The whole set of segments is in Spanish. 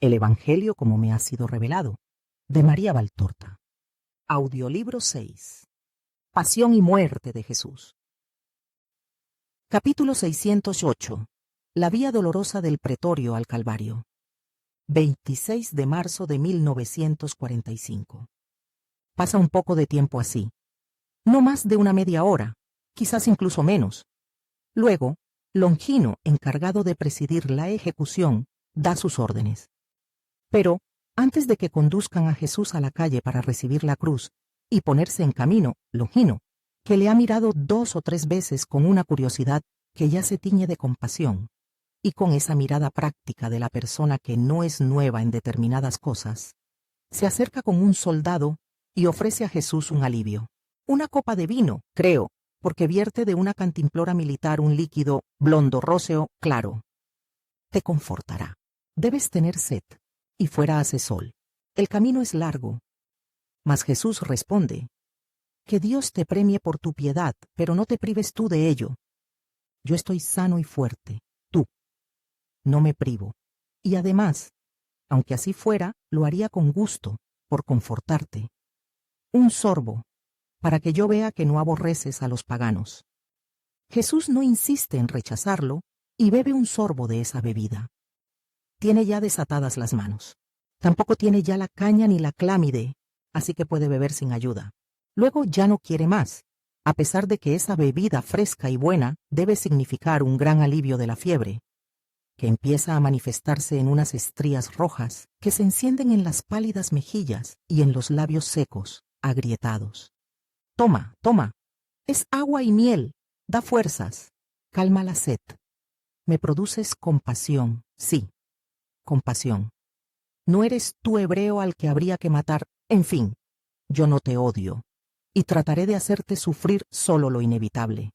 El Evangelio como me ha sido revelado, de María Valtorta. Audiolibro 6. Pasión y muerte de Jesús. Capítulo 608. La vía dolorosa del Pretorio al Calvario. 26 de marzo de 1945. Pasa un poco de tiempo así. No más de una media hora, quizás incluso menos. Luego, Longino, encargado de presidir la ejecución, da sus órdenes. Pero, antes de que conduzcan a Jesús a la calle para recibir la cruz y ponerse en camino, Longino, que le ha mirado 2 o 3 veces con una curiosidad que ya se tiñe de compasión, y con esa mirada práctica de la persona que no es nueva en determinadas cosas, se acerca con un soldado y ofrece a Jesús un alivio. Una copa de vino, creo, porque vierte de una cantimplora militar un líquido blondo róseo claro. Te confortará. Debes tener sed, y fuera hace sol. El camino es largo. Mas Jesús responde: que Dios te premie por tu piedad, pero no te prives tú de ello. Yo estoy sano y fuerte, tú. No me privo. Y además, aunque así fuera, lo haría con gusto, por confortarte. Un sorbo, para que yo vea que no aborreces a los paganos. Jesús no insiste en rechazarlo y bebe un sorbo de esa bebida. Tiene ya desatadas las manos. Tampoco tiene ya la caña ni la clámide, así que puede beber sin ayuda. Luego ya no quiere más, a pesar de que esa bebida fresca y buena debe significar un gran alivio de la fiebre, que empieza a manifestarse en unas estrías rojas que se encienden en las pálidas mejillas y en los labios secos, agrietados. Toma, toma, es agua y miel, da fuerzas, calma la sed. Me produces compasión, sí, compasión. No eres tú hebreo al que habría que matar, en fin, yo no te odio, y trataré de hacerte sufrir solo lo inevitable.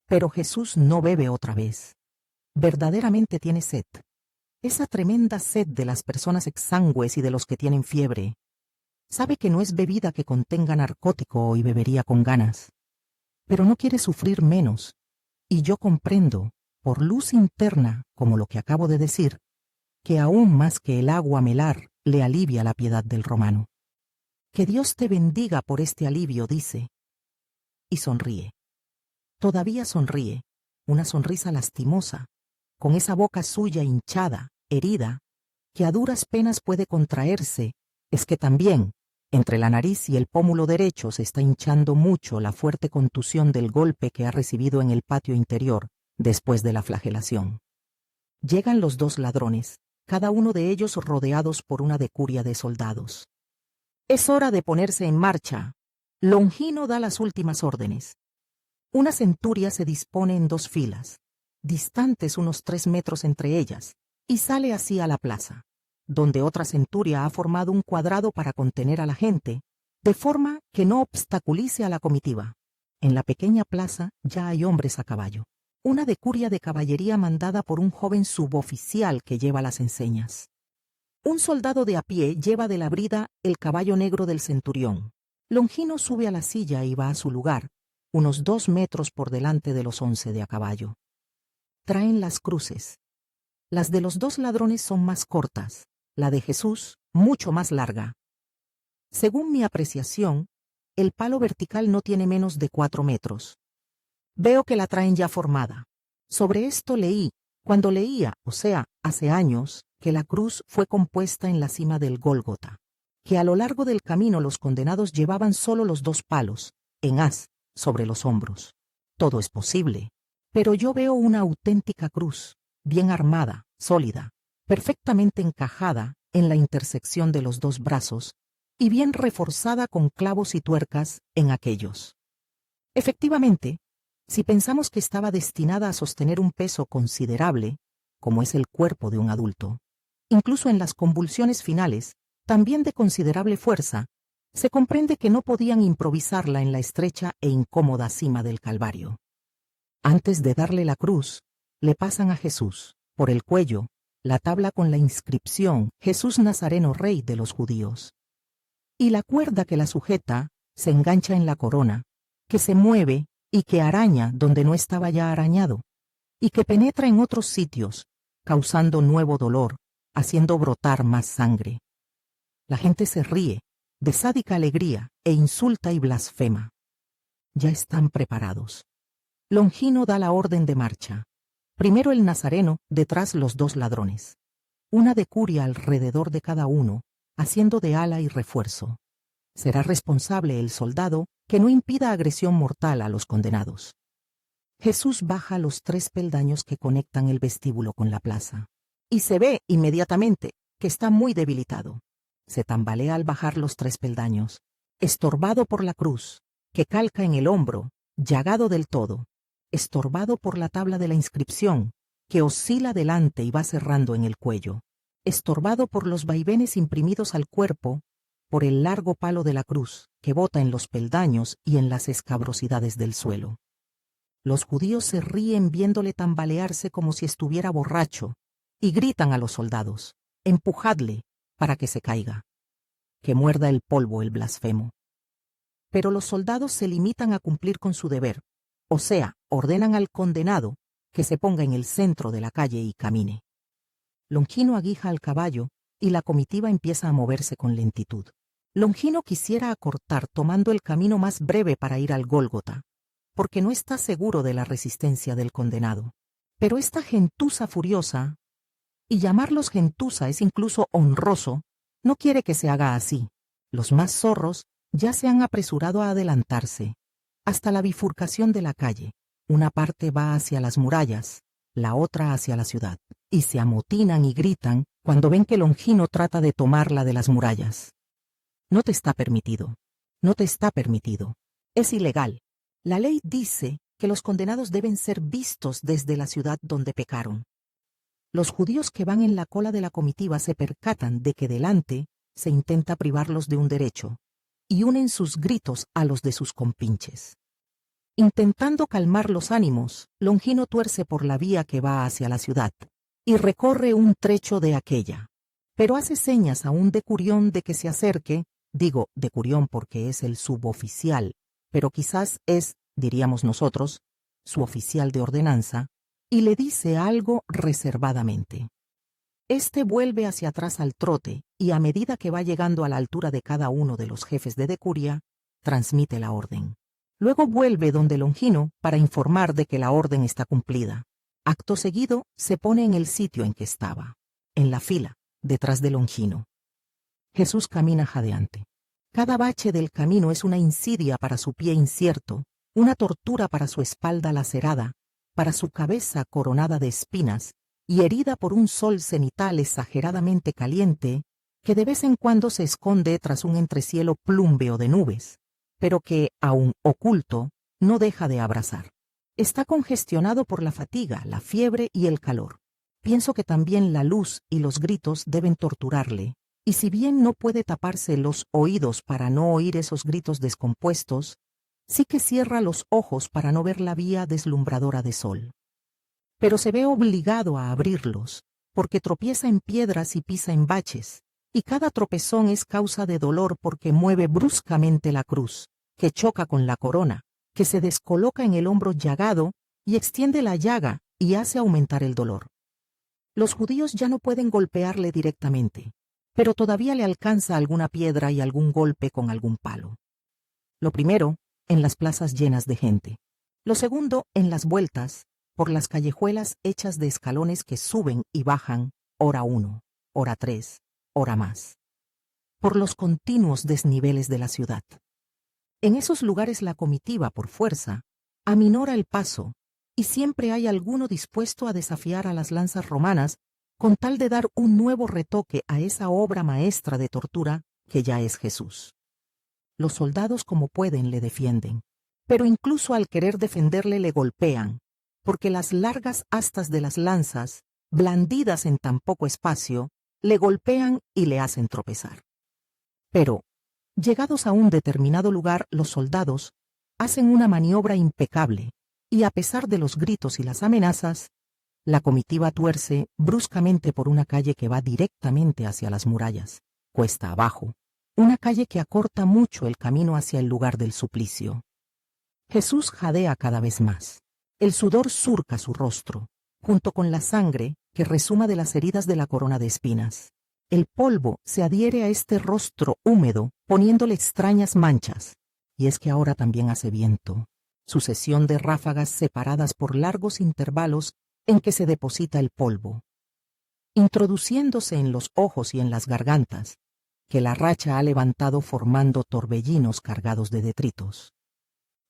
Pero Jesús no bebe otra vez. Verdaderamente tiene sed. Esa tremenda sed de las personas exangües y de los que tienen fiebre. Sabe que no es bebida que contenga narcótico y bebería con ganas. Pero no quiere sufrir menos, y yo comprendo, por luz interna, como lo que acabo de decir, que aún más que el agua melar le alivia la piedad del romano. Que Dios te bendiga por este alivio, dice. Y sonríe. Todavía sonríe, una sonrisa lastimosa, con esa boca suya hinchada, herida, que a duras penas puede contraerse. Es que también, entre la nariz y el pómulo derecho se está hinchando mucho la fuerte contusión del golpe que ha recibido en el patio interior después de la flagelación. Llegan los 2 ladrones, cada uno de ellos rodeados por una decuria de soldados. Es hora de ponerse en marcha. Longino da las últimas órdenes. Una centuria se dispone en 2 filas, distantes unos 3 metros entre ellas, y sale así a la plaza, donde otra centuria ha formado un cuadrado para contener a la gente, de forma que no obstaculice a la comitiva. En la pequeña plaza ya hay hombres a caballo. Una decuria de caballería mandada por un joven suboficial que lleva las enseñas. Un soldado de a pie lleva de la brida el caballo negro del centurión. Longino sube a la silla y va a su lugar, unos 2 metros por delante de los 11 de a caballo. Traen las cruces. Las de los 2 ladrones son más cortas, la de Jesús mucho más larga. Según mi apreciación, el palo vertical no tiene menos de 4 metros. Veo que la traen ya formada. Sobre esto leí, cuando leía, o sea, hace años, que la cruz fue compuesta en la cima del Gólgota, que a lo largo del camino los condenados llevaban solo los 2 palos, en haz, sobre los hombros. Todo es posible, pero yo veo una auténtica cruz, bien armada, sólida, perfectamente encajada en la intersección de los 2 brazos, y bien reforzada con clavos y tuercas en aquellos. Efectivamente, si pensamos que estaba destinada a sostener un peso considerable, como es el cuerpo de un adulto, incluso en las convulsiones finales, también de considerable fuerza, se comprende que no podían improvisarla en la estrecha e incómoda cima del Calvario. Antes de darle la cruz, le pasan a Jesús, por el cuello, la tabla con la inscripción Jesús Nazareno, Rey de los Judíos. Y la cuerda que la sujeta se engancha en la corona, que se mueve y que araña donde no estaba ya arañado, y que penetra en otros sitios, causando nuevo dolor, haciendo brotar más sangre. La gente se ríe, de sádica alegría, e insulta y blasfema. Ya están preparados. Longino da la orden de marcha. Primero el nazareno, detrás los dos ladrones. Una decuria alrededor de cada uno, haciendo de ala y refuerzo. Será responsable el soldado que no impida agresión mortal a los condenados. Jesús baja los 3 peldaños que conectan el vestíbulo con la plaza. Y se ve inmediatamente que está muy debilitado. Se tambalea al bajar los 3 peldaños, estorbado por la cruz, que calca en el hombro, llagado del todo, estorbado por la tabla de la inscripción, que oscila delante y va cerrando en el cuello, estorbado por los vaivenes imprimidos al cuerpo, por el largo palo de la cruz, que bota en los peldaños y en las escabrosidades del suelo. Los judíos se ríen viéndole tambalearse como si estuviera borracho, y gritan a los soldados: «Empujadle, para que se caiga. Que muerda el polvo el blasfemo». Pero los soldados se limitan a cumplir con su deber, o sea, ordenan al condenado que se ponga en el centro de la calle y camine. Longino aguija al caballo y la comitiva empieza a moverse con lentitud. Longino quisiera acortar tomando el camino más breve para ir al Gólgota, porque no está seguro de la resistencia del condenado. Pero esta gentuza furiosa, y llamarlos gentuza es incluso honroso, no quiere que se haga así. Los más zorros ya se han apresurado a adelantarse, hasta la bifurcación de la calle. Una parte va hacia las murallas, la otra hacia la ciudad, y se amotinan y gritan cuando ven que Longino trata de tomar la de las murallas. No te está permitido. No te está permitido. Es ilegal. La ley dice que los condenados deben ser vistos desde la ciudad donde pecaron. Los judíos que van en la cola de la comitiva se percatan de que delante se intenta privarlos de un derecho, y unen sus gritos a los de sus compinches. Intentando calmar los ánimos, Longino tuerce por la vía que va hacia la ciudad, y recorre un trecho de aquella. Pero hace señas a un decurión de que se acerque, digo decurión porque es el suboficial, pero quizás es, diríamos nosotros, su oficial de ordenanza, y le dice algo reservadamente. Este vuelve hacia atrás al trote, y a medida que va llegando a la altura de cada uno de los jefes de decuria, transmite la orden. Luego vuelve donde Longino para informar de que la orden está cumplida. Acto seguido, se pone en el sitio en que estaba, en la fila, detrás de Longino. Jesús camina jadeante. Cada bache del camino es una insidia para su pie incierto, una tortura para su espalda lacerada, para su cabeza coronada de espinas y herida por un sol cenital exageradamente caliente, que de vez en cuando se esconde tras un entrecielo plúmbeo de nubes, pero que, aun oculto, no deja de abrasar. Está congestionado por la fatiga, la fiebre y el calor. Pienso que también la luz y los gritos deben torturarle, y si bien no puede taparse los oídos para no oír esos gritos descompuestos, sí que cierra los ojos para no ver la vía deslumbradora de sol. Pero se ve obligado a abrirlos, porque tropieza en piedras y pisa en baches, y cada tropezón es causa de dolor porque mueve bruscamente la cruz, que choca con la corona, que se descoloca en el hombro llagado y extiende la llaga y hace aumentar el dolor. Los judíos ya no pueden golpearle directamente, pero todavía le alcanza alguna piedra y algún golpe con algún palo. Lo primero, en las plazas llenas de gente. Lo segundo, en las vueltas, por las callejuelas hechas de escalones que suben y bajan, hora 1, hora 3, hora más. Por los continuos desniveles de la ciudad. En esos lugares la comitiva, por fuerza, aminora el paso, y siempre hay alguno dispuesto a desafiar a las lanzas romanas con tal de dar un nuevo retoque a esa obra maestra de tortura que ya es Jesús. Los soldados como pueden le defienden, pero incluso al querer defenderle le golpean, porque las largas astas de las lanzas, blandidas en tan poco espacio, le golpean y le hacen tropezar. Pero, llegados a un determinado lugar, los soldados hacen una maniobra impecable, y a pesar de los gritos y las amenazas, la comitiva tuerce bruscamente por una calle que va directamente hacia las murallas, cuesta abajo, una calle que acorta mucho el camino hacia el lugar del suplicio. Jesús jadea cada vez más. El sudor surca su rostro, junto con la sangre que resuma de las heridas de la corona de espinas. El polvo se adhiere a este rostro húmedo, poniéndole extrañas manchas. Y es que ahora también hace viento, sucesión de ráfagas separadas por largos intervalos en que se deposita el polvo, introduciéndose en los ojos y en las gargantas, que la racha ha levantado formando torbellinos cargados de detritos.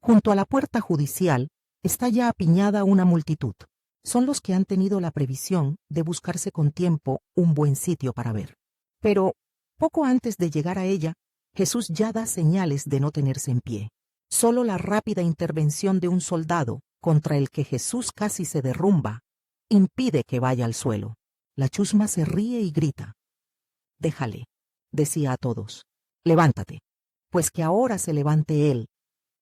Junto a la puerta judicial está ya apiñada una multitud. Son los que han tenido la previsión de buscarse con tiempo un buen sitio para ver. Pero, poco antes de llegar a ella, Jesús ya da señales de no tenerse en pie. Solo la rápida intervención de un soldado, contra el que Jesús casi se derrumba, impide que vaya al suelo. La chusma se ríe y grita. «Déjale», decía a todos. «Levántate». Pues que ahora se levante él.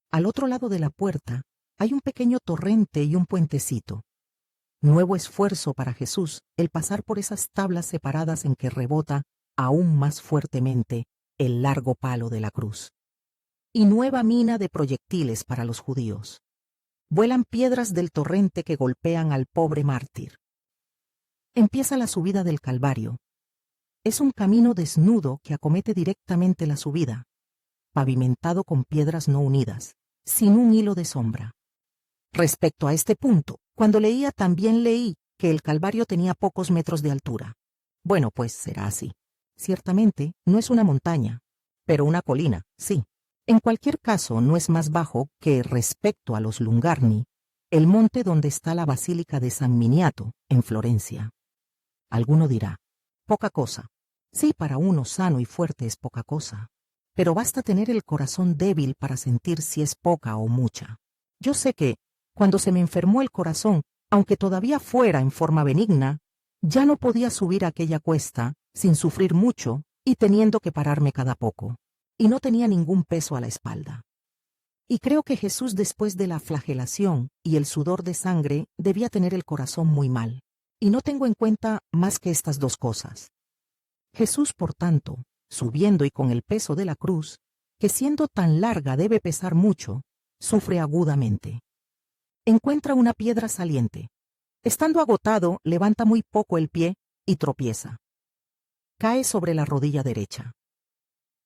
Al otro lado de la puerta hay un pequeño torrente y un puentecito. Nuevo esfuerzo para Jesús el pasar por esas tablas separadas en que rebota aún más fuertemente el largo palo de la cruz. Y nueva mina de proyectiles para los judíos. Vuelan piedras del torrente que golpean al pobre mártir. Empieza la subida del Calvario. Es un camino desnudo que acomete directamente la subida, pavimentado con piedras no unidas, sin un hilo de sombra. Respecto a este punto, cuando leía también leí que el Calvario tenía pocos metros de altura. Bueno, pues será así. Ciertamente no es una montaña, pero una colina, sí. En cualquier caso no es más bajo que, respecto a los Lungarni, el monte donde está la Basílica de San Miniato, en Florencia. Alguno dirá, poca cosa. Sí, para uno sano y fuerte es poca cosa. Pero basta tener el corazón débil para sentir si es poca o mucha. Yo sé que, cuando se me enfermó el corazón, aunque todavía fuera en forma benigna, ya no podía subir aquella cuesta, sin sufrir mucho, y teniendo que pararme cada poco. Y no tenía ningún peso a la espalda. Y creo que Jesús, después de la flagelación y el sudor de sangre, debía tener el corazón muy mal. Y no tengo en cuenta más que estas dos cosas. Jesús, por tanto, subiendo y con el peso de la cruz, que siendo tan larga debe pesar mucho, sufre agudamente. Encuentra una piedra saliente. Estando agotado, levanta muy poco el pie y tropieza. Cae sobre la rodilla derecha.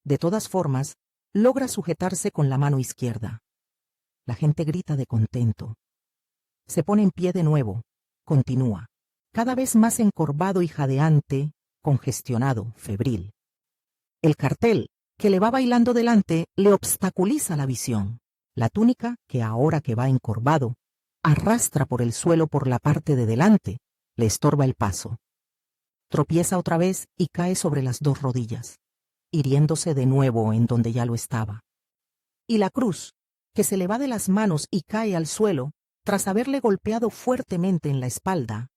De todas formas, logra sujetarse con la mano izquierda. La gente grita de contento. Se pone en pie de nuevo. Continúa. Cada vez más encorvado y jadeante, congestionado, febril. El cartel, que le va bailando delante, le obstaculiza la visión. La túnica, que ahora que va encorvado, arrastra por el suelo por la parte de delante, le estorba el paso. Tropieza otra vez y cae sobre las dos rodillas, hiriéndose de nuevo en donde ya lo estaba. Y la cruz, que se le va de las manos y cae al suelo, tras haberle golpeado fuertemente en la espalda,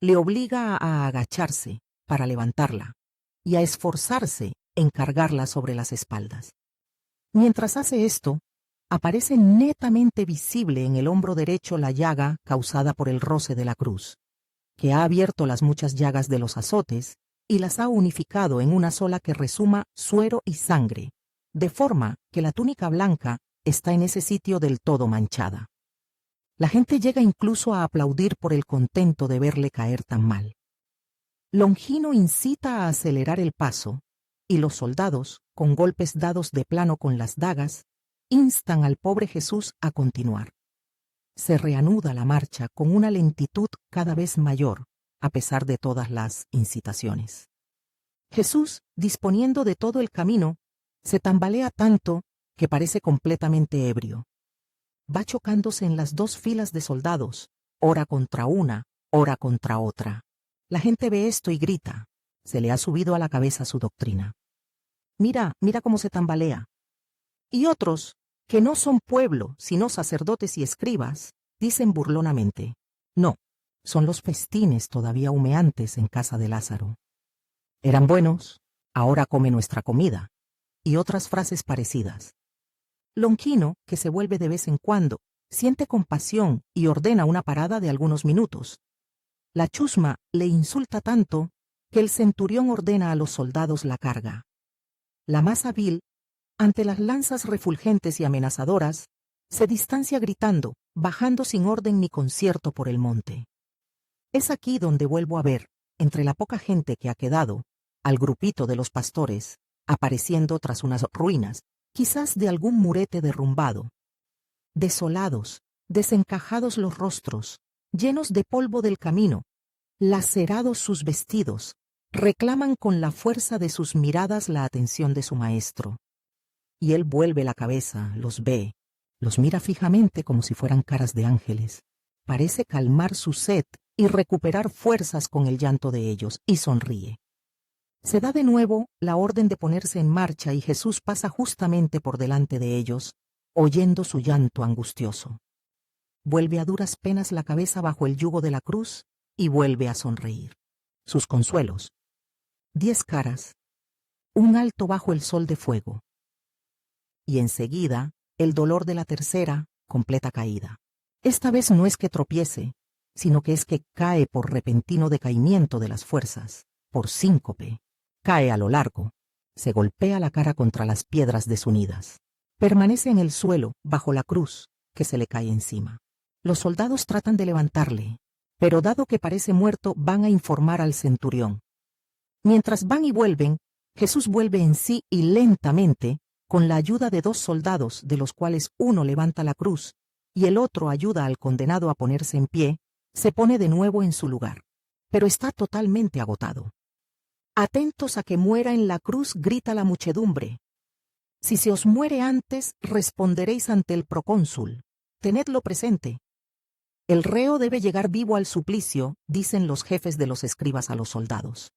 le obliga a agacharse para levantarla y a esforzarse en cargarla sobre las espaldas. Mientras hace esto, aparece netamente visible en el hombro derecho la llaga causada por el roce de la cruz, que ha abierto las muchas llagas de los azotes y las ha unificado en una sola que resuma suero y sangre, de forma que la túnica blanca está en ese sitio del todo manchada. La gente llega incluso a aplaudir por el contento de verle caer tan mal. Longino incita a acelerar el paso, y los soldados, con golpes dados de plano con las dagas, instan al pobre Jesús a continuar. Se reanuda la marcha con una lentitud cada vez mayor, a pesar de todas las incitaciones. Jesús, disponiendo de todo el camino, se tambalea tanto que parece completamente ebrio. Va chocándose en las dos filas de soldados, ora contra una, ora contra otra. La gente ve esto y grita. Se le ha subido a la cabeza su doctrina. Mira, mira cómo se tambalea. Y otros, que no son pueblo, sino sacerdotes y escribas, dicen burlonamente, no, son los festines todavía humeantes en casa de Lázaro. Eran buenos, ahora come nuestra comida, y otras frases parecidas. Longino, que se vuelve de vez en cuando, siente compasión y ordena una parada de algunos minutos. La chusma le insulta tanto que el centurión ordena a los soldados la carga. La masa vil, ante las lanzas refulgentes y amenazadoras, se distancia gritando, bajando sin orden ni concierto por el monte. Es aquí donde vuelvo a ver, entre la poca gente que ha quedado, al grupito de los pastores, apareciendo tras unas ruinas, quizás de algún murete derrumbado. Desolados, desencajados los rostros, llenos de polvo del camino, lacerados sus vestidos, reclaman con la fuerza de sus miradas la atención de su maestro. Y él vuelve la cabeza, los ve, los mira fijamente como si fueran caras de ángeles. Parece calmar su sed y recuperar fuerzas con el llanto de ellos, y sonríe. Se da de nuevo la orden de ponerse en marcha y Jesús pasa justamente por delante de ellos, oyendo su llanto angustioso. Vuelve a duras penas la cabeza bajo el yugo de la cruz y vuelve a sonreír. Sus consuelos. 10 caras. Un alto bajo el sol de fuego. Y enseguida, el dolor de la tercera, completa caída. Esta vez no es que tropiece, sino que es que cae por repentino decaimiento de las fuerzas, por síncope. Cae a lo largo. Se golpea la cara contra las piedras desunidas. Permanece en el suelo, bajo la cruz, que se le cae encima. Los soldados tratan de levantarle, pero dado que parece muerto, van a informar al centurión. Mientras van y vuelven, Jesús vuelve en sí y lentamente, con la ayuda de 2 soldados, de los cuales uno levanta la cruz y el otro ayuda al condenado a ponerse en pie, se pone de nuevo en su lugar. Pero está totalmente agotado. Atentos a que muera en la cruz, grita la muchedumbre. Si se os muere antes, responderéis ante el procónsul. Tenedlo presente. El reo debe llegar vivo al suplicio, dicen los jefes de los escribas a los soldados.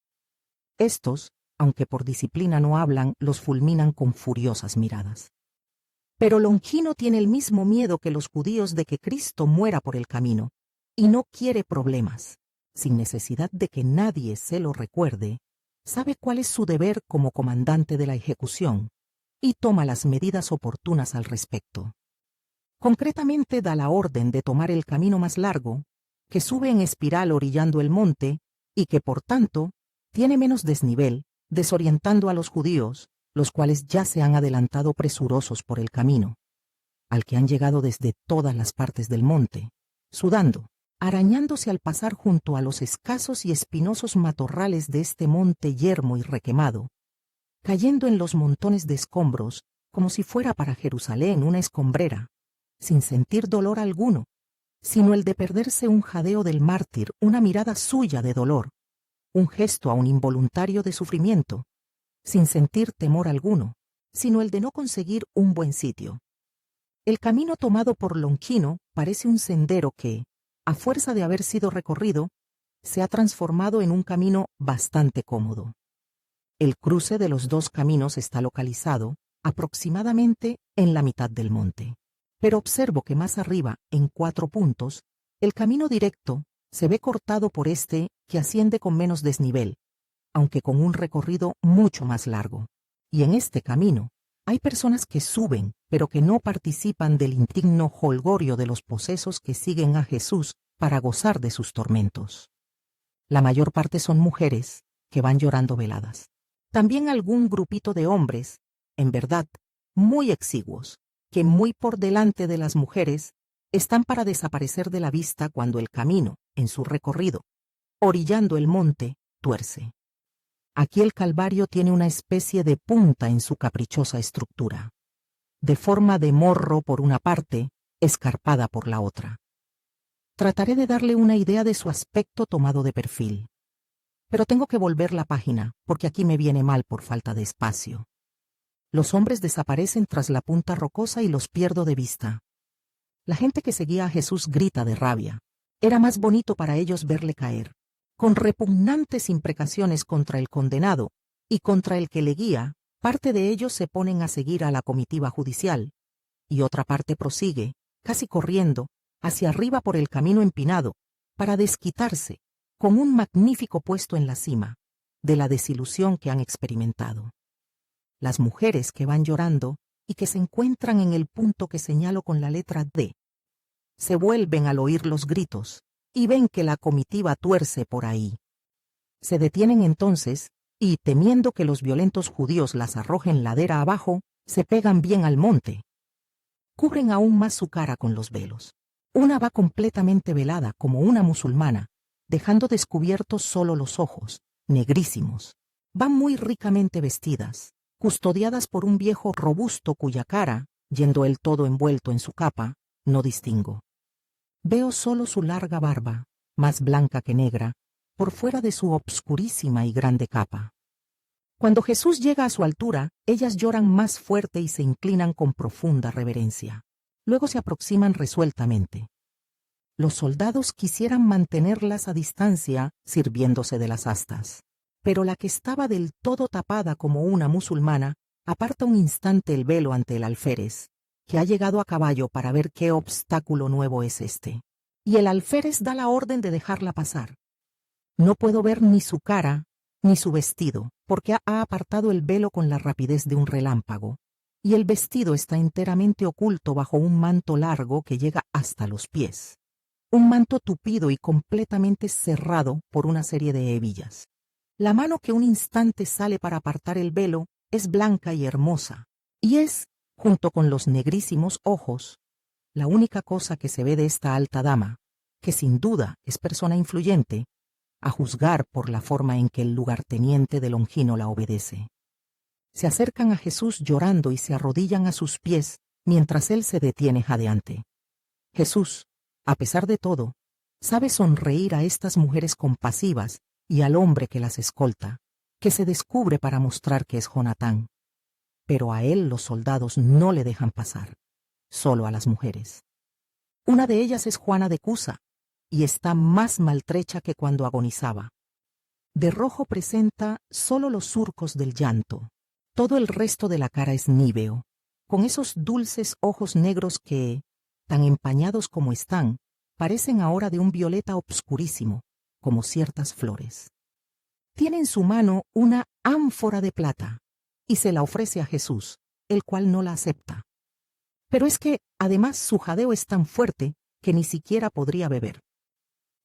Estos, aunque por disciplina no hablan, los fulminan con furiosas miradas. Pero Longino tiene el mismo miedo que los judíos de que Cristo muera por el camino, y no quiere problemas. Sin necesidad de que nadie se lo recuerde, sabe cuál es su deber como comandante de la ejecución, y toma las medidas oportunas al respecto. Concretamente da la orden de tomar el camino más largo, que sube en espiral orillando el monte, y que por tanto tiene menos desnivel, desorientando a los judíos, los cuales ya se han adelantado presurosos por el camino, al que han llegado desde todas las partes del monte, sudando, arañándose al pasar junto a los escasos y espinosos matorrales de este monte yermo y requemado, cayendo en los montones de escombros, como si fuera para Jerusalén una escombrera, sin sentir dolor alguno, sino el de perderse un jadeo del mártir, una mirada suya de dolor, un gesto aún involuntario de sufrimiento, sin sentir temor alguno, sino el de no conseguir un buen sitio. El camino tomado por Longino parece un sendero que, a fuerza de haber sido recorrido, se ha transformado en un camino bastante cómodo. El cruce de los 2 caminos está localizado, aproximadamente, en la mitad del monte. Pero observo que más arriba, en 4 puntos, el camino directo se ve cortado por este que asciende con menos desnivel, aunque con un recorrido mucho más largo. Y en este camino hay personas que suben, pero que no participan del indigno jolgorio de los posesos que siguen a Jesús para gozar de sus tormentos. La mayor parte son mujeres que van llorando veladas. También algún grupito de hombres, en verdad, muy exiguos, que muy por delante de las mujeres están para desaparecer de la vista cuando el camino, en su recorrido, orillando el monte, tuerce. Aquí el Calvario tiene una especie de punta en su caprichosa estructura, de forma de morro por una parte, escarpada por la otra. Trataré de darle una idea de su aspecto tomado de perfil. Pero tengo que volver la página, porque aquí me viene mal por falta de espacio. Los hombres desaparecen tras la punta rocosa y los pierdo de vista. La gente que seguía a Jesús grita de rabia. Era más bonito para ellos verle caer, con repugnantes imprecaciones contra el condenado y contra el que le guía. Parte de ellos se ponen a seguir a la comitiva judicial, y otra parte prosigue, casi corriendo, hacia arriba por el camino empinado, para desquitarse, con un magnífico puesto en la cima, de la desilusión que han experimentado. Las mujeres que van llorando y que se encuentran en el punto que señalo con la letra D, se vuelven al oír los gritos y ven que la comitiva tuerce por ahí. Se detienen entonces y, temiendo que los violentos judíos las arrojen ladera abajo, se pegan bien al monte. Cubren aún más su cara con los velos. Una va completamente velada como una musulmana, dejando descubiertos solo los ojos, negrísimos. Van muy ricamente vestidas, custodiadas por un viejo robusto cuya cara, yendo él todo envuelto en su capa, no distingo. Veo solo su larga barba, más blanca que negra, por fuera de su obscurísima y grande capa. Cuando Jesús llega a su altura, ellas lloran más fuerte y se inclinan con profunda reverencia. Luego se aproximan resueltamente. Los soldados quisieran mantenerlas a distancia, sirviéndose de las astas. Pero la que estaba del todo tapada como una musulmana, aparta un instante el velo ante el alférez, que ha llegado a caballo para ver qué obstáculo nuevo es este. Y el alférez da la orden de dejarla pasar. No puedo ver ni su cara, ni su vestido, porque ha apartado el velo con la rapidez de un relámpago, y el vestido está enteramente oculto bajo un manto largo que llega hasta los pies. Un manto tupido y completamente cerrado por una serie de hebillas. La mano que un instante sale para apartar el velo es blanca y hermosa, y es, junto con los negrísimos ojos, la única cosa que se ve de esta alta dama, que sin duda es persona influyente, a juzgar por la forma en que el lugarteniente de Longino la obedece. Se acercan a Jesús llorando y se arrodillan a sus pies, mientras él se detiene jadeante. Jesús, a pesar de todo, sabe sonreír a estas mujeres compasivas y al hombre que las escolta, que se descubre para mostrar que es Jonatán. Pero a él los soldados no le dejan pasar, solo a las mujeres. Una de ellas es Juana de Cusa, y está más maltrecha que cuando agonizaba. De rojo presenta solo los surcos del llanto. Todo el resto de la cara es níveo, con esos dulces ojos negros que, tan empañados como están, parecen ahora de un violeta obscurísimo, como ciertas flores. Tiene en su mano una ánfora de plata, y se la ofrece a Jesús, el cual no la acepta. Pero es que, además, su jadeo es tan fuerte que ni siquiera podría beber.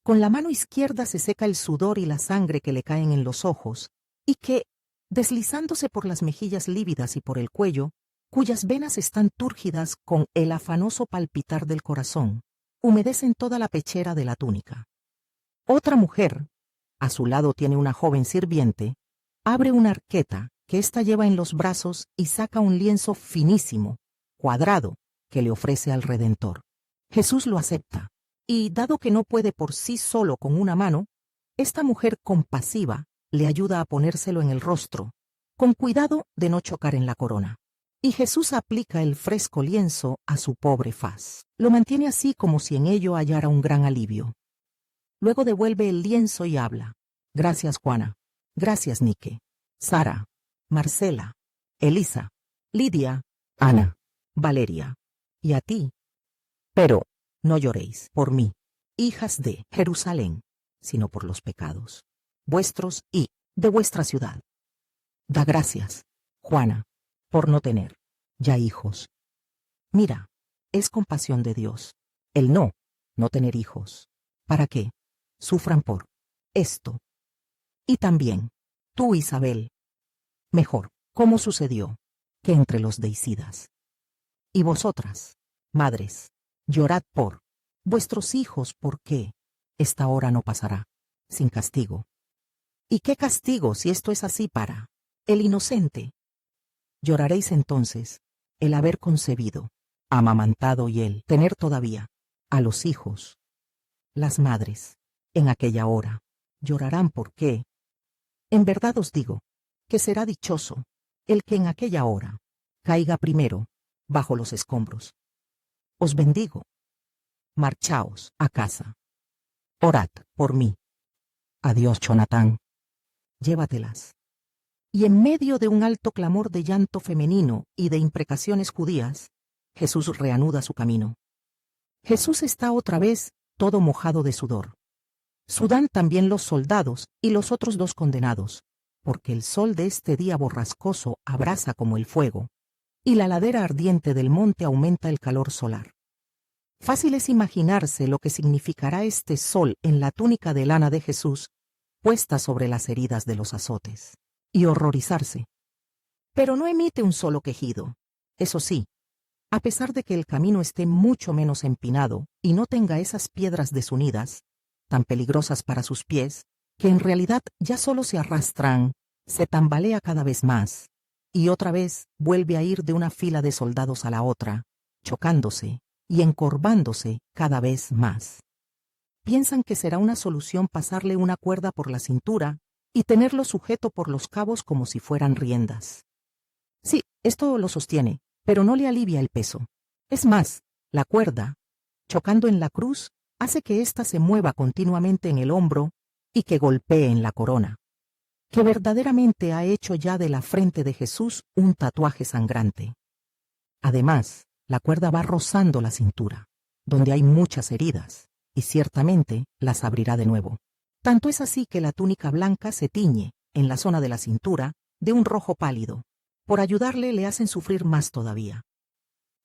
Con la mano izquierda se seca el sudor y la sangre que le caen en los ojos, y que, deslizándose por las mejillas lívidas y por el cuello, cuyas venas están túrgidas con el afanoso palpitar del corazón, humedecen toda la pechera de la túnica. Otra mujer, a su lado tiene una joven sirviente, abre una arqueta que ésta lleva en los brazos y saca un lienzo finísimo, cuadrado, que le ofrece al Redentor. Jesús lo acepta, y dado que no puede por sí solo con una mano, esta mujer compasiva le ayuda a ponérselo en el rostro, con cuidado de no chocar en la corona. Y Jesús aplica el fresco lienzo a su pobre faz. Lo mantiene así como si en ello hallara un gran alivio. Luego devuelve el lienzo y habla. Gracias, Juana. Gracias, Nike. Sara. Marcela. Elisa. Lidia. Ana. Valeria. Y a ti. Pero no lloréis por mí, hijas de Jerusalén, sino por los pecados vuestros y de vuestra ciudad. Da gracias, Juana, por no tener ya hijos. Mira, es compasión de Dios, el no tener hijos, para que sufran por esto. Y también, tú, Isabel, mejor, ¿cómo sucedió? Que entre los deicidas. Y vosotras, madres, llorad por vuestros hijos, porque esta hora no pasará sin castigo. ¿Y qué castigo si esto es así para el inocente? Lloraréis entonces el haber concebido, amamantado y el tener todavía a los hijos. Las madres, en aquella hora, llorarán porque, en verdad os digo, que será dichoso el que en aquella hora caiga primero bajo los escombros. Os bendigo. Marchaos a casa. Orad por mí. Adiós, Jonatán. Llévatelas. Y en medio de un alto clamor de llanto femenino y de imprecaciones judías, Jesús reanuda su camino. Jesús está otra vez todo mojado de sudor. Sudan también los soldados y los otros dos condenados, porque el sol de este día borrascoso abrasa como el fuego, y la ladera ardiente del monte aumenta el calor solar. Fácil es imaginarse lo que significará este sol en la túnica de lana de Jesús, puesta sobre las heridas de los azotes, y horrorizarse. Pero no emite un solo quejido. Eso sí, a pesar de que el camino esté mucho menos empinado y no tenga esas piedras desunidas, tan peligrosas para sus pies, que en realidad ya solo se arrastran, se tambalea cada vez más, y otra vez vuelve a ir de una fila de soldados a la otra, chocándose y encorvándose cada vez más. Piensan que será una solución pasarle una cuerda por la cintura y tenerlo sujeto por los cabos como si fueran riendas. Sí, esto lo sostiene, pero no le alivia el peso. Es más, la cuerda, chocando en la cruz, hace que ésta se mueva continuamente en el hombro y que golpee en la corona, que verdaderamente ha hecho ya de la frente de Jesús un tatuaje sangrante. Además, la cuerda va rozando la cintura, donde hay muchas heridas, y ciertamente las abrirá de nuevo. Tanto es así que la túnica blanca se tiñe, en la zona de la cintura, de un rojo pálido. Por ayudarle le hacen sufrir más todavía.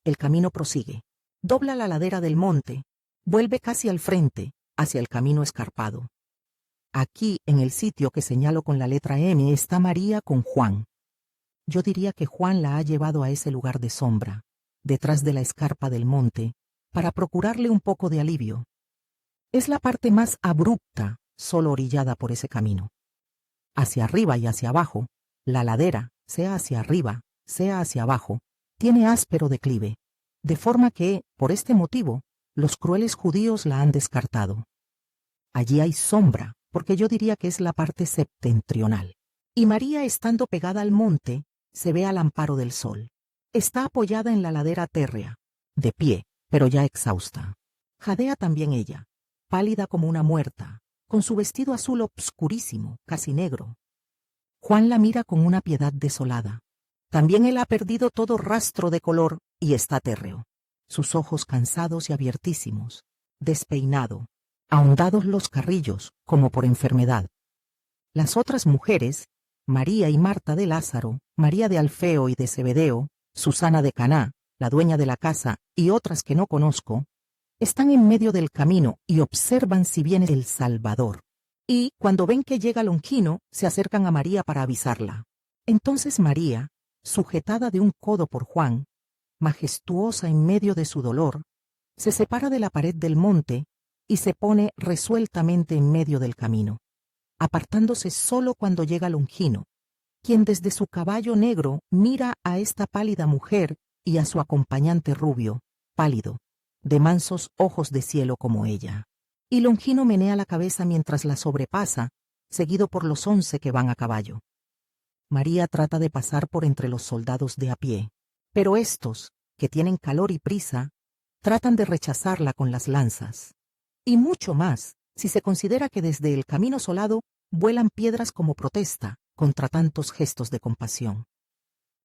El camino prosigue, dobla la ladera del monte, vuelve casi al frente, hacia el camino escarpado. Aquí, en el sitio que señalo con la letra M, está María con Juan. Yo diría que Juan la ha llevado a ese lugar de sombra, detrás de la escarpa del monte, para procurarle un poco de alivio. Es la parte más abrupta, solo orillada por ese camino. Hacia arriba y hacia abajo, la ladera, sea hacia arriba, sea hacia abajo, tiene áspero declive, de forma que, por este motivo, los crueles judíos la han descartado. Allí hay sombra, porque yo diría que es la parte septentrional. Y María, estando pegada al monte, se ve al amparo del sol. Está apoyada en la ladera térrea, de pie, pero ya exhausta. Jadea también ella, pálida como una muerta, con su vestido azul obscurísimo, casi negro. Juan la mira con una piedad desolada. También él ha perdido todo rastro de color y está térreo. Sus ojos cansados y abiertísimos, despeinado, ahondados los carrillos, como por enfermedad. Las otras mujeres, María y Marta de Lázaro, María de Alfeo y de Zebedeo, Susana de Caná, la dueña de la casa, y otras que no conozco, están en medio del camino y observan si viene el Salvador. Y, cuando ven que llega Longino, se acercan a María para avisarla. Entonces María, sujetada de un codo por Juan, majestuosa en medio de su dolor, se separa de la pared del monte y se pone resueltamente en medio del camino, apartándose solo cuando llega Longino, quien desde su caballo negro mira a esta pálida mujer y a su acompañante rubio, pálido, de mansos ojos de cielo como ella. Y Longino menea la cabeza mientras la sobrepasa, seguido por los 11 que van a caballo. María trata de pasar por entre los soldados de a pie, pero estos, que tienen calor y prisa, tratan de rechazarla con las lanzas. Y mucho más, si se considera que desde el camino solado vuelan piedras como protesta contra tantos gestos de compasión.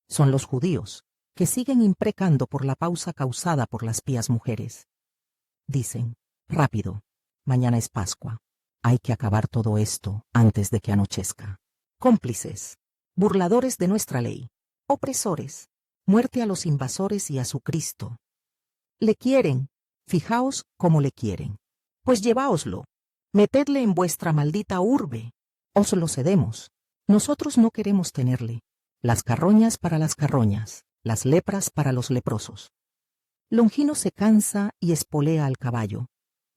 Son los judíos, que siguen imprecando por la pausa causada por las pías mujeres. Dicen, rápido, mañana es Pascua. Hay que acabar todo esto antes de que anochezca. Cómplices, burladores de nuestra ley, opresores, muerte a los invasores y a su Cristo. Le quieren, fijaos cómo le quieren. Pues lleváoslo, metedle en vuestra maldita urbe. Os lo cedemos. Nosotros no queremos tenerle. Las carroñas para las carroñas, las lepras para los leprosos. Longino se cansa y espolea al caballo,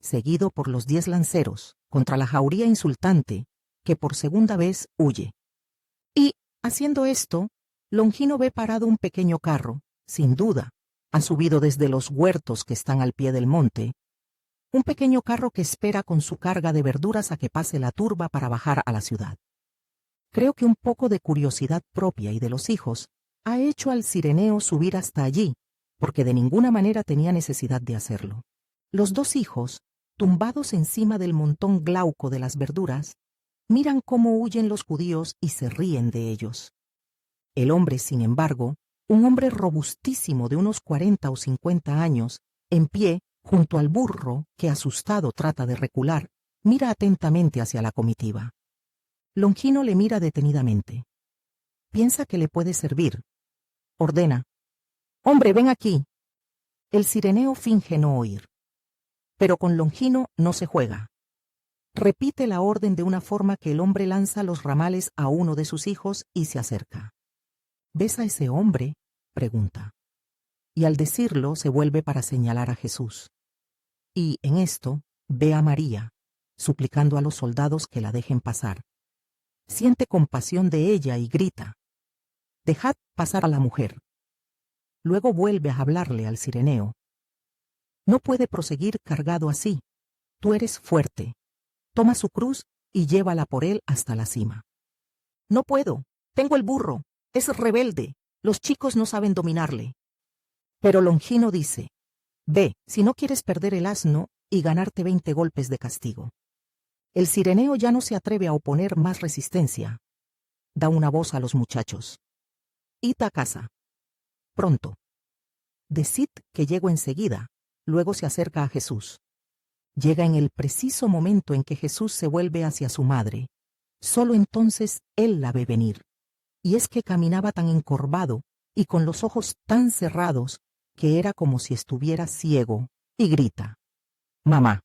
seguido por los 10 lanceros, contra la jauría insultante, que por segunda vez huye. Y, haciendo esto, Longino ve parado un pequeño carro, sin duda, ha subido desde los huertos que están al pie del monte, un pequeño carro que espera con su carga de verduras a que pase la turba para bajar a la ciudad. Creo que un poco de curiosidad propia y de los hijos ha hecho al cireneo subir hasta allí, porque de ninguna manera tenía necesidad de hacerlo. Los 2 hijos, tumbados encima del montón glauco de las verduras, miran cómo huyen los judíos y se ríen de ellos. El hombre, sin embargo, un hombre robustísimo de unos 40 o 50 años, en pie, junto al burro, que asustado trata de recular, mira atentamente hacia la comitiva. Longino le mira detenidamente. Piensa que le puede servir. Ordena. «Hombre, ven aquí». El cireneo finge no oír. Pero con Longino no se juega. Repite la orden de una forma que el hombre lanza los ramales a uno de sus hijos y se acerca. «¿Ves a ese hombre?», pregunta. Y al decirlo se vuelve para señalar a Jesús. Y en esto ve a María, suplicando a los soldados que la dejen pasar. Siente compasión de ella y grita: «Dejad pasar a la mujer». Luego vuelve a hablarle al cireneo. «No puede proseguir cargado así. Tú eres fuerte. Toma su cruz y llévala por él hasta la cima». «No puedo. Tengo el burro. Es rebelde. Los chicos no saben dominarle». Pero Longino dice: «Ve, si no quieres perder el asno y ganarte 20 golpes de castigo». El cireneo ya no se atreve a oponer más resistencia. Da una voz a los muchachos: «Id a casa. Pronto. Decid que llego enseguida». Luego se acerca a Jesús. Llega en el preciso momento en que Jesús se vuelve hacia su madre. Solo entonces él la ve venir. Y es que caminaba tan encorvado y con los ojos tan cerrados que era como si estuviera ciego, y grita: «Mamá».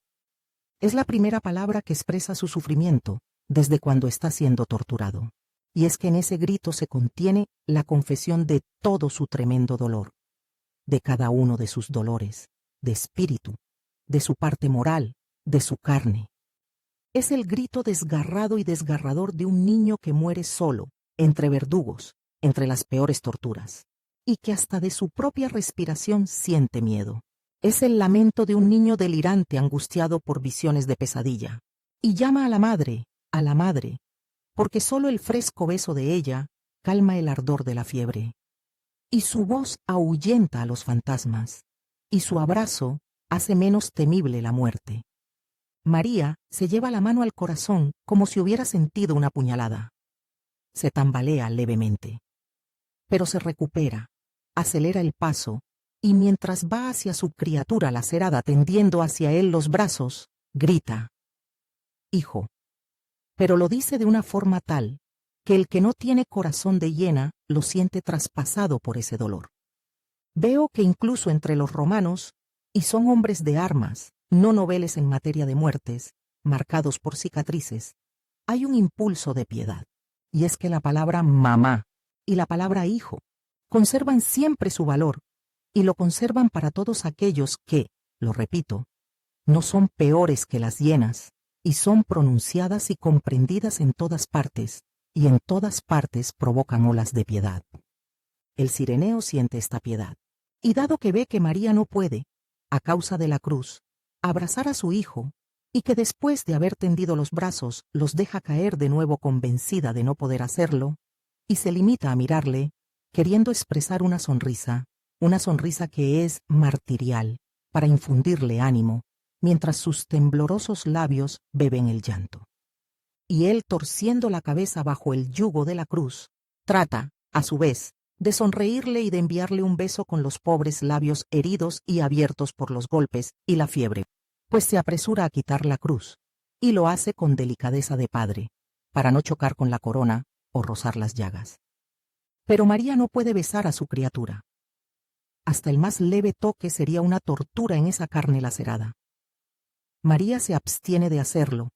Es la primera palabra que expresa su sufrimiento desde cuando está siendo torturado. Y es que en ese grito se contiene la confesión de todo su tremendo dolor, de cada uno de sus dolores, de espíritu, de su parte moral, de su carne. Es el grito desgarrado y desgarrador de un niño que muere solo, entre verdugos, entre las peores torturas, y que hasta de su propia respiración siente miedo. Es el lamento de un niño delirante angustiado por visiones de pesadilla. Y llama a la madre, porque solo el fresco beso de ella calma el ardor de la fiebre. Y su voz ahuyenta a los fantasmas, y su abrazo hace menos temible la muerte. María se lleva la mano al corazón como si hubiera sentido una puñalada. Se tambalea levemente, pero se recupera, acelera el paso, y mientras va hacia su criatura lacerada tendiendo hacia él los brazos, grita: «Hijo». Pero lo dice de una forma tal que el que no tiene corazón de hiena lo siente traspasado por ese dolor. Veo que incluso entre los romanos, y son hombres de armas, no noveles en materia de muertes, marcados por cicatrices, hay un impulso de piedad. Y es que la palabra mamá y la palabra hijo conservan siempre su valor, y lo conservan para todos aquellos que, lo repito, no son peores que las hienas, y son pronunciadas y comprendidas en todas partes, y en todas partes provocan olas de piedad. El cireneo siente esta piedad, y dado que ve que María no puede, a causa de la cruz, abrazar a su hijo, y que después de haber tendido los brazos los deja caer de nuevo convencida de no poder hacerlo, y se limita a mirarle, queriendo expresar una sonrisa que es martirial, para infundirle ánimo, mientras sus temblorosos labios beben el llanto. Y él, torciendo la cabeza bajo el yugo de la cruz, trata, a su vez, de sonreírle y de enviarle un beso con los pobres labios heridos y abiertos por los golpes y la fiebre, pues se apresura a quitar la cruz, y lo hace con delicadeza de padre, para no chocar con la corona o rozar las llagas. Pero María no puede besar a su criatura. Hasta el más leve toque sería una tortura en esa carne lacerada. María se abstiene de hacerlo,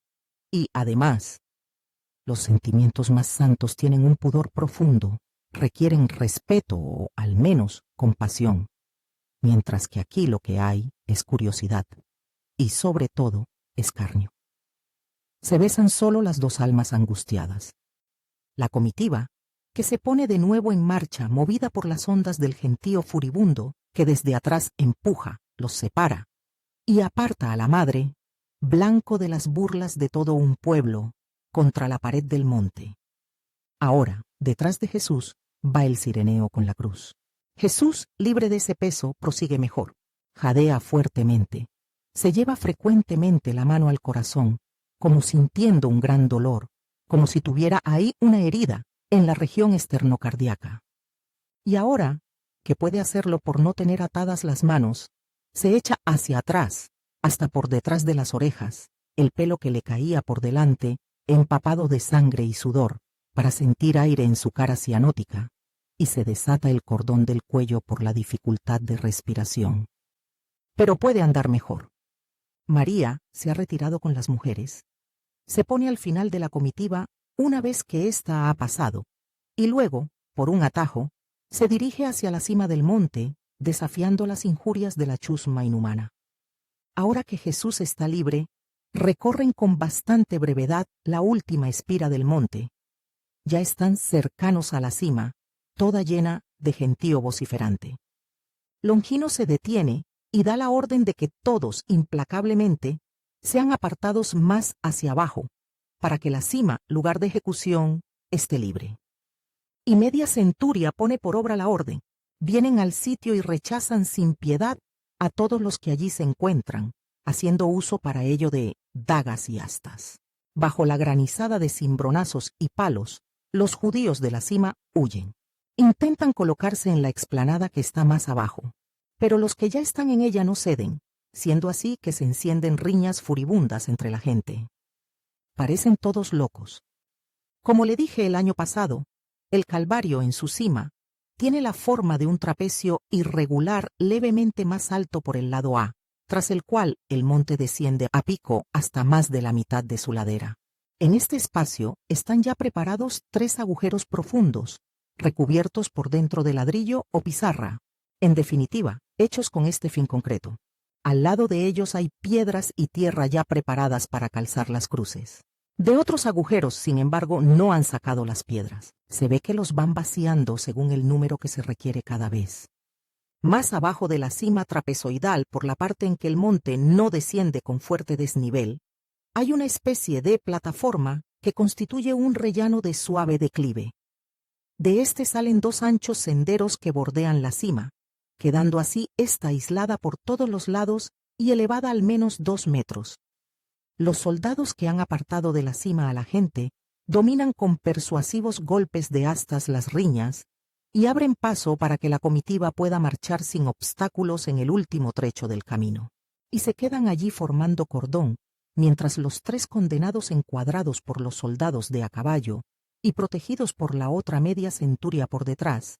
y, además, los sentimientos más santos tienen un pudor profundo, requieren respeto o, al menos, compasión, mientras que aquí lo que hay es curiosidad, y sobre todo, escarnio. Se besan solo las dos almas angustiadas. La comitiva, que se pone de nuevo en marcha movida por las ondas del gentío furibundo que desde atrás empuja, los separa, y aparta a la madre, blanco de las burlas de todo un pueblo, contra la pared del monte. Ahora, detrás de Jesús, va el cireneo con la cruz. Jesús, libre de ese peso, prosigue mejor. Jadea fuertemente. Se lleva frecuentemente la mano al corazón, como sintiendo un gran dolor, como si tuviera ahí una herida, en la región esternocardíaca. Y ahora, que puede hacerlo por no tener atadas las manos, se echa hacia atrás, hasta por detrás de las orejas, el pelo que le caía por delante, empapado de sangre y sudor, para sentir aire en su cara cianótica, y se desata el cordón del cuello por la dificultad de respiración. Pero puede andar mejor. María se ha retirado con las mujeres. Se pone al final de la comitiva una vez que ésta ha pasado, y luego, por un atajo, se dirige hacia la cima del monte, desafiando las injurias de la chusma inhumana. Ahora que Jesús está libre, Recorren con bastante brevedad la última espira del monte. Ya están cercanos a la cima, toda llena de gentío vociferante. Longino se detiene y da la orden de que todos, implacablemente, sean apartados más hacia abajo, para que la cima, lugar de ejecución, esté libre. Y media centuria pone por obra la orden. Vienen al sitio y rechazan sin piedad a todos los que allí se encuentran, haciendo uso para ello de dagas y astas. Bajo la granizada de cimbronazos y palos, los judíos de la cima huyen. Intentan colocarse en la explanada que está más abajo, pero los que ya están en ella no ceden, siendo así que se encienden riñas furibundas entre la gente. Parecen todos locos. Como le dije el año pasado, el Calvario en su cima tiene la forma de un trapecio irregular levemente más alto por el lado A, tras el cual el monte desciende a pico hasta más de la mitad de su ladera. En este espacio están ya preparados 3 agujeros profundos, recubiertos por dentro de ladrillo o pizarra, en definitiva, hechos con este fin concreto. Al lado de ellos hay piedras y tierra ya preparadas para calzar las cruces. De otros agujeros, sin embargo, no han sacado las piedras. Se ve que los van vaciando según el número que se requiere cada vez. Más abajo de la cima trapezoidal, por la parte en que el monte no desciende con fuerte desnivel, hay una especie de plataforma que constituye un rellano de suave declive. De este salen 2 anchos senderos que bordean la cima, quedando así esta aislada por todos los lados y elevada al menos 2 metros. Los soldados que han apartado de la cima a la gente dominan con persuasivos golpes de astas las riñas y abren paso para que la comitiva pueda marchar sin obstáculos en el último trecho del camino. Y se quedan allí formando cordón, mientras los 3 condenados encuadrados por los soldados de a caballo y protegidos por la otra media centuria por detrás,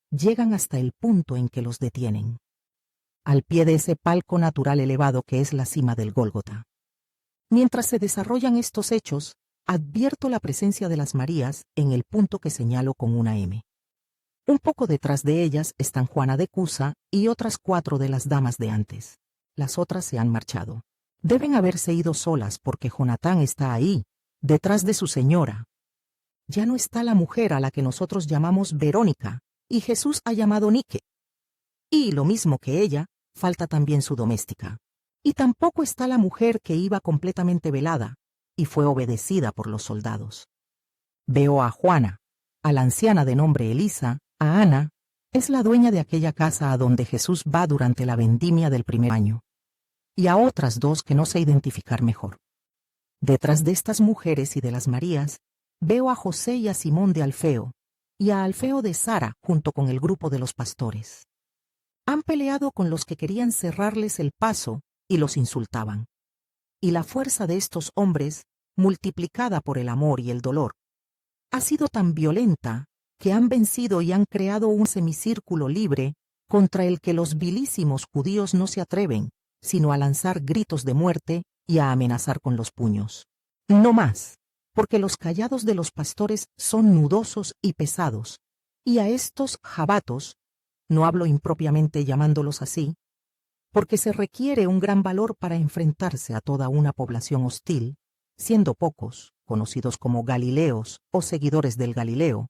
llegan hasta el punto en que los detienen, al pie de ese palco natural elevado que es la cima del Gólgota. Mientras se desarrollan estos hechos, advierto la presencia de las Marías en el punto que señalo con una M. Un poco detrás de ellas están Juana de Cusa y otras 4 de las damas de antes. Las otras se han marchado. Deben haberse ido solas porque Jonatán está ahí, detrás de su señora. Ya no está la mujer a la que nosotros llamamos Verónica, y Jesús ha llamado Nike. Y lo mismo que ella, falta también su doméstica. Y tampoco está la mujer que iba completamente velada, y fue obedecida por los soldados. Veo a Juana, a la anciana de nombre Elisa, a Ana, es la dueña de aquella casa a donde Jesús va durante la vendimia del primer año, y a otras 2 que no sé identificar mejor. Detrás de estas mujeres y de las Marías, veo a José y a Simón de Alfeo, y a Alfeo de Sara junto con el grupo de los pastores. Han peleado con los que querían cerrarles el paso y los insultaban. Y la fuerza de estos hombres, multiplicada por el amor y el dolor, ha sido tan violenta que han vencido y han creado un semicírculo libre contra el que los vilísimos judíos no se atreven, sino a lanzar gritos de muerte y a amenazar con los puños. No más, porque los callados de los pastores son nudosos y pesados, y a estos jabatos, no hablo impropiamente llamándolos así, porque se requiere un gran valor para enfrentarse a toda una población hostil, siendo pocos, conocidos como Galileos o seguidores del Galileo,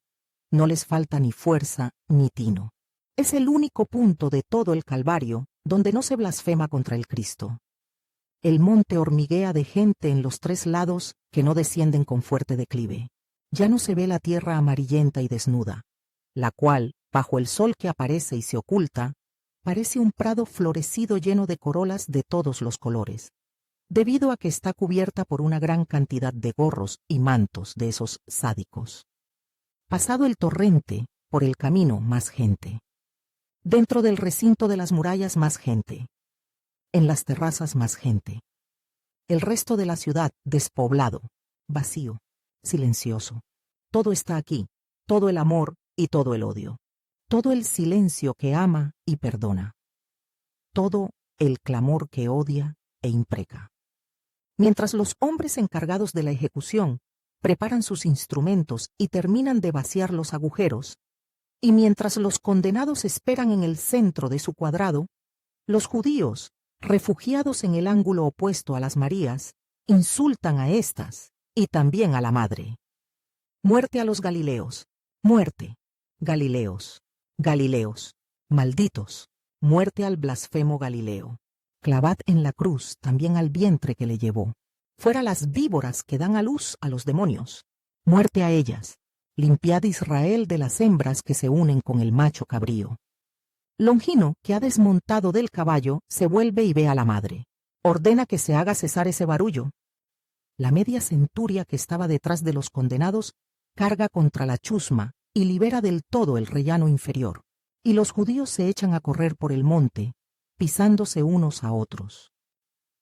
no les falta ni fuerza ni tino. Es el único punto de todo el Calvario donde no se blasfema contra el Cristo. El monte hormiguea de gente en los 3 lados que no descienden con fuerte declive. Ya no se ve la tierra amarillenta y desnuda, la cual, bajo el sol que aparece y se oculta, parece un prado florecido lleno de corolas de todos los colores, debido a que está cubierta por una gran cantidad de gorros y mantos de esos sádicos. Pasado el torrente, por el camino más gente. Dentro del recinto de las murallas más gente. En las terrazas más gente. El resto de la ciudad despoblado, vacío, silencioso. Todo está aquí, todo el amor y todo el odio. Todo el silencio que ama y perdona. Todo el clamor que odia e impreca. Mientras los hombres encargados de la ejecución preparan sus instrumentos y terminan de vaciar los agujeros, y mientras los condenados esperan en el centro de su cuadrado, los judíos, refugiados en el ángulo opuesto a las Marías, Insultan a éstas, y también a la madre. Muerte a los Galileos. Muerte. Galileos. Galileos. Malditos. Muerte al blasfemo Galileo. Clavad en la cruz también al vientre que le llevó. Fuera las víboras que dan a luz a los demonios. Muerte a ellas. Limpiad Israel de las hembras que se unen con el macho cabrío. Longino, que ha desmontado del caballo, se vuelve y ve a la madre. Ordena que se haga cesar ese barullo. La media centuria que estaba detrás de los condenados carga contra la chusma y libera del todo el rellano inferior. Y los judíos se echan a correr por el monte, pisándose unos a otros.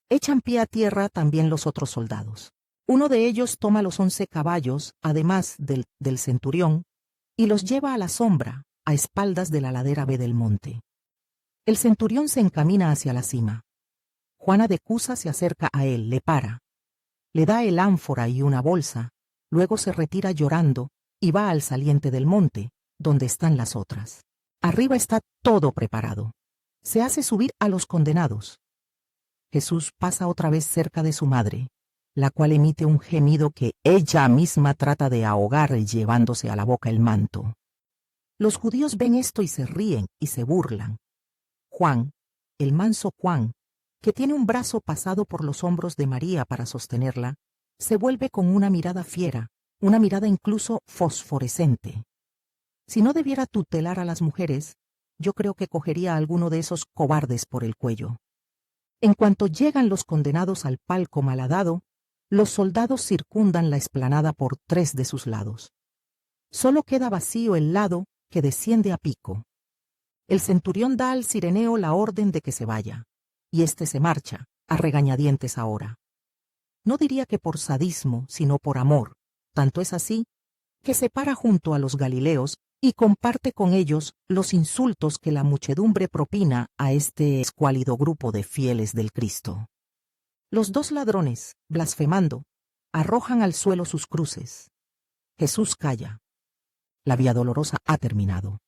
Echan pie a tierra también los otros soldados. Uno de ellos toma los 11 caballos, además del centurión, y los lleva a la sombra, a espaldas de la ladera B del monte. El centurión se encamina hacia la cima. Juana de Cusa se acerca a él, le para. Le da el ánfora y una bolsa, luego se retira llorando y va al saliente del monte, donde están las otras. Arriba está todo preparado. Se hace subir a los condenados. Jesús pasa otra vez cerca de su madre, la cual emite un gemido que ella misma trata de ahogar llevándose a la boca el manto. Los judíos ven esto y se ríen y se burlan. Juan, el manso Juan, que tiene un brazo pasado por los hombros de María para sostenerla, se vuelve con una mirada fiera, una mirada incluso fosforescente. Si no debiera tutelar a las mujeres, yo creo que cogería a alguno de esos cobardes por el cuello. En cuanto llegan los condenados al palco malhadado, los soldados circundan la explanada por 3 de sus lados. Solo queda vacío el lado que desciende a pico. El centurión da al cireneo la orden de que se vaya, y éste se marcha, a regañadientes ahora. No diría que por sadismo, sino por amor, tanto es así, que se para junto a los galileos y comparte con ellos los insultos que la muchedumbre propina a este escuálido grupo de fieles del Cristo. Los 2 ladrones, blasfemando, arrojan al suelo sus cruces. Jesús calla. La vía dolorosa ha terminado.